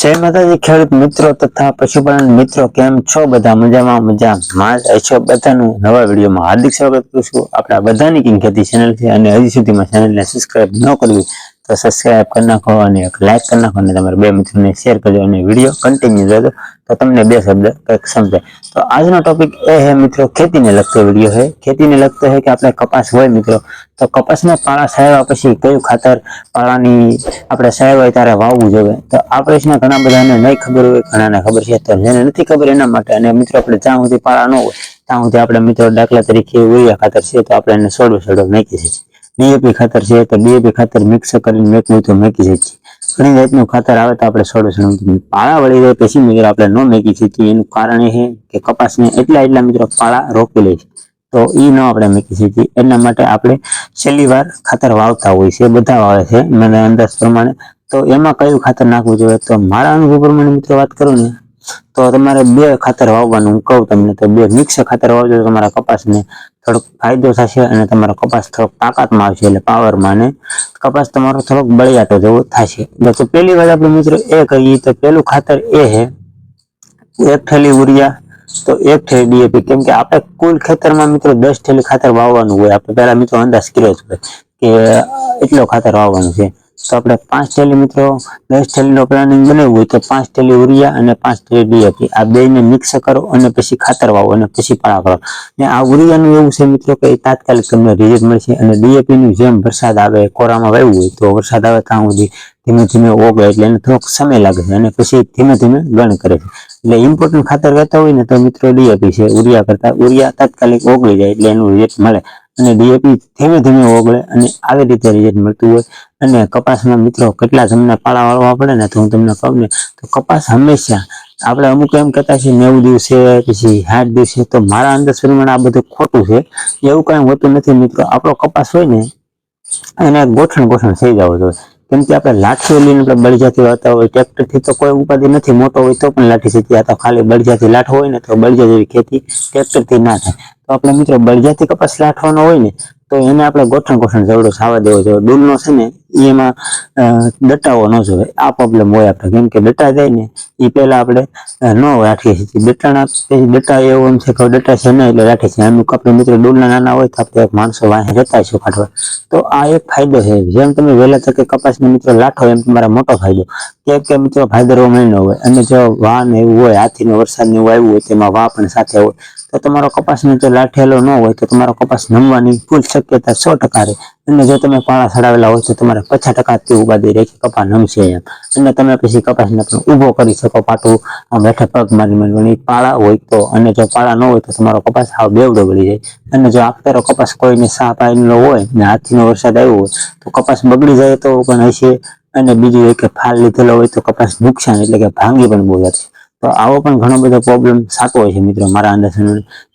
જય માતાજી ખેડૂત મિત્રો તથા પશુપાલન મિત્રો, કેમ છો? બધા મજામાં છો? બધાનું નવા વિડીયોમાં હાર્દિક સ્વાગત કરું છું. આપણા બધાની કિંગ ખેતી ચેનલ છે અને હજી સુધીમાં ચેનલને સબસ્ક્રાઇબ ન કરવી તો સબસ્ક્રાઇબ કરી નાખો અને એક લાઈક કરી નાખો અને તમારા બે મિત્રોને શેર કરજો અને વિડીયો કન્ટિન્યુ રહેજો તો તમને બે શબ્દ કંઈક સમજાય. તો આજનો ટોપિક એ છે મિત્રો, ખેતીને લગતો વિડીયો છે. ખેતીને લગતો છે કે આપણે કપાસ હોય મિત્રો, તો કપાસના પાળા સાયવા પછી કયું ખાતર પાળાની આપણે સાયવા હોય ત્યારે વાવવું જોઈએ. તો આ પ્રશ્ન ઘણા બધાને નહીં ખબર હોય, ઘણાને ખબર છે. તો જેને નથી ખબર એના માટે, અને મિત્રો આપણે જ્યાં સુધી પાળા ન હોય ત્યાં સુધી આપણે મિત્રો દાખલા તરીકે યુરિયા ખાતર છે તો આપણે એને સોડો નાખી શકીએ. ડીએપી ખાતર છે તો ડીએપી ખાતર મિક્સ કરીને મેકવું તો મેકી શકીએ. ઘણી જાતનું ખાતર આવે તો આપણે સોડો પાળા વળી જાય પછી મિત્રો આપણે ન મેકી શકીએ. એનું કારણ એ છે કે કપાસને એટલા મિત્રો પાળા રોકી લે છે, તો એ ન આપણે મેકી શકીએ. એના માટે આપણે છેલ્લી વાર ખાતર વાવતા હોય છે, બધા વાવે છે મને અંદાજ પ્રમાણે. તો એમાં કયું ખાતર નાખવું જોઈએ? તો મારા અનુભવ પ્રમાણે મિત્રો વાત કરું ને, તો તમારે બે ખાતર વાવવાનું હું કહું તમને, તો બે મિક્સ ખાતર વાવજો તો તમારા કપાસને થોડોક ફાયદો થશે અને તમારો કપાસ થોડોક તાકાતમાં આવશે, એટલે પાવરમાં, અને કપાસ તમારો થોડોક બળિયાતો જેવો થશે. તો પહેલી વાત આપણે મિત્રો એ કહીએ તો પેલું ખાતર એ છે 1 થેલી યુરિયા તો 1 થેલી ડીએપી. કેમ કે આપણે કુલ ખેતરમાં મિત્રો 10 થેલી ખાતર વાવવાનું હોય. આપણે પહેલા મિત્રો અંદાજ કર્યો છે કે એટલો ખાતર વાવવાનું છે. તો આપણે 5 થેલી મિત્રો 10 થેલીનો પ્લાનિંગ બનાવ્યું હોય તો 5 થેલી યુરિયા અને 5 થેલી ડીએપી આ બેને મિક્સ કરો અને પછી ખાતર વાવો અને પછી પાળા કરો. ને આ યુરિયાનું એવું છે મિત્રો કે તાત્કાલિક તમને રિઝલ્ટ મળશે, અને ડીએપી નું જેમ વરસાદ આવે, કોરામાં વાવ્યું હોય તો વરસાદ આવે ત્યાં સુધી ધીમે ધીમે ઓગળે, એટલે એને થોડોક સમય લાગે છે અને પછી ધીમે ધીમે ગણ કરે છે. એટલે ઇમ્પોર્ટન્ટ ખાતર કહેતા હોય ને તો મિત્રો ડીએપી છે. યુરિયા કરતા યુરિયા તાત્કાલિક ઓગળી જાય એટલે એનું રિઝલ્ટ મળે, અને ડીએપી ધીમે ધીમે ઓગળે, અને આવી રીતે રિઝલ્ટ મળતું હોય. અને કપાસમાં મિત્રો કેટલા તમને પાળા વાળવા પડે ને, તો હું તમને કહું ને, તો કપાસ હંમેશા આપણે અમુક એમ કહેતા છીએ 90 દિવસે પછી 60 દિવસે, તો મારા અંદાજ પ્રમાણે આ બધું ખોટું છે. એવું કઈ હોતું નથી મિત્રો. આપણો કપાસ હોય ને એને ગોઠણ થઈ જવો જોઈએ. કેમ કે આપણે લાઠીઓ લઈને આપણે બળિયાથી વાવતા હોય, ટ્રેક્ટરથી તો કોઈ ઉપાધિ નથી, મોટો હોય તો પણ લાઠી શકીએ. આ તો ખાલી બળિયાથી લાઠો હોય ને, તો બળિયા જેવી ખેતી ટ્રેક્ટરથી ના થાય. તો આપણે મિત્રો બળિયાથી કપાસ લાઠવાનો હોય ને, તો એને આપણે ગોઠણ જવડો સાવા દેવો જોઈએ. ડૂલનો છે ને એમાં દટાવો ન જોઈએ. આ પ્રોબ્લેમ હોય આપણે, કેમ કે દટા જાય ને એ પહેલા આપણે ન રાખીએ છીએ. દટા એવું એમ છે કે દટા છે ને એટલે રાખે છે. અમુક આપણે મિત્રો ડૂલના નાના હોય તો આપણે માણસો વાહે જતા છે કાઢવા. તો આ એક ફાયદો છે. જેમ તમે વહેલા તકે કપાસને મિત્રો લાઠો એમ તમારા મોટો ફાયદો. કે મિત્રો ભાદરવો મહિનો હોય અને જો વાહન એવું હોય, હાથીનો વરસાદ એવું આવ્યું હોય, તેમાં વાહ પણ સાથે હોય, તો તમારો કપાસને જો લાઠેલો ન હોય તો તમારો કપાસ નમવાની ફૂલ શક્યતા 100% રહે. અને જો તમે પાળા ચડાવેલા હોય તો તમારે 50% ઉપાધિ રહે કે કપા નમશે એમ, અને તમે પછી કપાસને પણ ઊભો કરી શકો પાટું આમ હેઠે પગ મારી પાળા હોય તો. અને જો પાળા ન હોય તો તમારો કપાસ હાવ બેવડો બળી જાય. અને જો આપેલો કપાસ કોઈને સા પાયેલો હોય ને હાથીનો વરસાદ આવ્યો હોય તો કપાસ બગડી જાય તો પણ હશે, અને બીજું એક ફાલ લીધેલો હોય તો કપાસ નુકસાન, એટલે કે ભાંગી પણ બહુ જશે. તો આવો પણ ઘણો બધો પ્રોબ્લેમ થતો હોય છે મિત્રો મારા અંદાજ.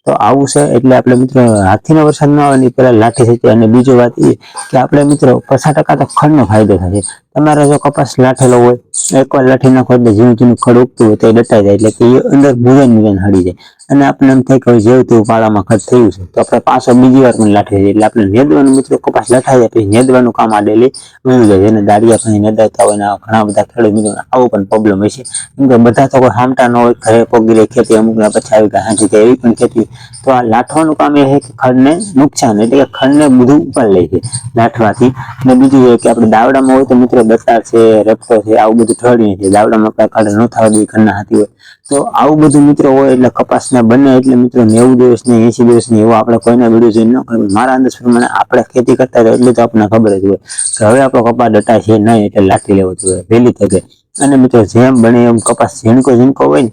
તો આવું છે એટલે આપણે મિત્રો હાથીનો વરસાદ ન આવે પેલા લાઠી શકીએ. અને બીજી વાત એ કે આપણે મિત્રો 50% તો ખડનો ફાયદો થશે. તમારે જો કપાસ લાઠેલો હોય, એકવાર લાઠી નાખો એટલે ઝીણું ખડ ઉગતું હોય તો એ દટાઈ જાય, એટલે કે એ અંદર મુજન હળી જાય, અને આપણે એમ થાય કે જેવું તેવું પાળામાં ખડ થયું છે, તો આપણે પાછો બીજી વાર પણ લાઠી જાય. એટલે આપણે નેદવાનું મિત્રો કપાસ લઠાઈ જાય પછી નેદવાનું કામ આ ડેલી મળ્યું જાય. એને દાડિયા પછી નેદાતા હોય ને ઘણા બધા ખેડૂત મિત્રો આવો પણ પ્રોબ્લેમ હોય છે. કેમ કે બધા તો કોઈ હામટા ન હોય, ઘરે પોગી રહી ખેતી, અમુક પછી આવી ગયા હાજી એવી પણ ખેતી. તો આ લાઠવાનું કામ એ છે કે ખડને નુકસાન, એટલે કે ખડને બધું ઉપર લે છે લાઠવાથી. અને બીજું એ કે આપણે દાવડામાં હોય તો મિત્રો દતાર છે, રપટો છે, આવું બધું ઠળીએ છે. દાવડામાં કઈ ખડ ન થવા દે, ઘરના હાથી હોય તો આવું બધું મિત્રો હોય. એટલે કપાસના બને એટલે મિત્રો 90 દિવસ ને 80 દિવસ ને એવું આપણે કોઈને વિડીયો જોઈને ન કરવું. મારા અંદાજ પ્રમાણે આપણે ખેતી કરતા હોય એટલે તો આપણને ખબર જ હોય કે હવે આપણો કપાસ દટાય છે નહીં, એટલે લાઠી લેવો જોઈએ વહેલી તકે. અને મિત્રો જેમ બને એમ કપાસ ઝીણકો હોય ને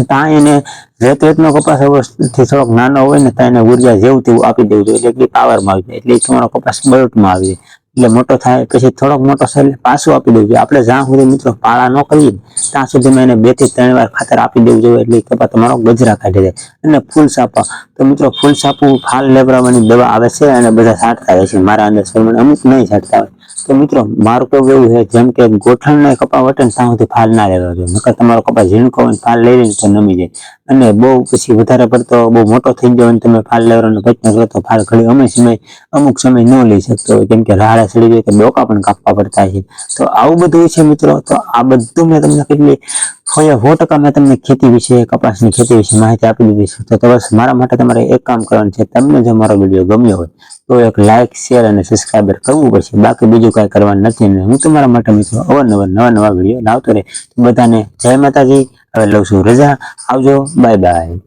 ત્યાં એને રેતનો કપાસ થી થોડોક નાનો હોય ને ત્યાં એને ઉર્જા જેવું તેવું આપી દેવું જોઈએ, એટલે પાવરમાં આવી જાય, એટલે તમારો કપાસ બળટમાં આવી જાય. એટલે મોટો થાય પછી થોડોક મોટો થાય એટલે પાછું આપી દેવું જોઈએ. આપણે જ્યાં સુધી મિત્રો પાળા ન કરીએ ત્યાં સુધી એને 2 થી 3 વાર ખાતર આપી દેવું જોઈએ, એટલે કપાસ તમારો ગજરા કાઢી જાય અને ફૂલ સાપા તો મિત્રો ફૂલ સાપુ ફાલ લેવડાવવાની દવા આવે છે અને બધા છાંટતા હોય છે મારા અંદાજ પ્રમાણે, અમુક નહીં છાંટતા હોય. તો મિત્રો મારું કેવું એવું છે, જેમ કે ગોઠણને કપા વટે ને ત્યાં સુધી ફાલ ના લેવા જોઈએ, નકર તમારો કપા ઝીણકો હોય ફાલ લઈ લઈને તો નમી જાય. અને બહુ પછી વધારે પડતો બહુ મોટો થઈ ગયો અને તમે ફાલ લેવાનો પ્રયત્ન કરો તો ફાલ ઘડી અમુક સમય ન લઈ શકતો હોય, કેમ કે રાડા સડી જાય તો ડોકા પણ કાપવા પડતા છે. તો આવું બધું છે મિત્રો. તો આ બધું મેં તમને કેટલી 100% મેં તમને ખેતી વિશે, કપાસની ખેતી વિશે માહિતી આપી દીધી છે. તો બસ મારા માટે તમારે એક કામ કરવાનું છે, તમને જો મારો વિડીયો ગમ્યો હોય તો એક લાઈક, શેર અને સબસ્ક્રાઈબર કરવું પડશે, બાકી બીજું કાંઈ કરવાનું નથી. ને હું તમારા માટે મિત્રો અવારનવાર નવા વિડીયો લાવતો રહે. બધાને જય માતાજી. હવે લઉં છું રજા. આવજો, બાય બાય.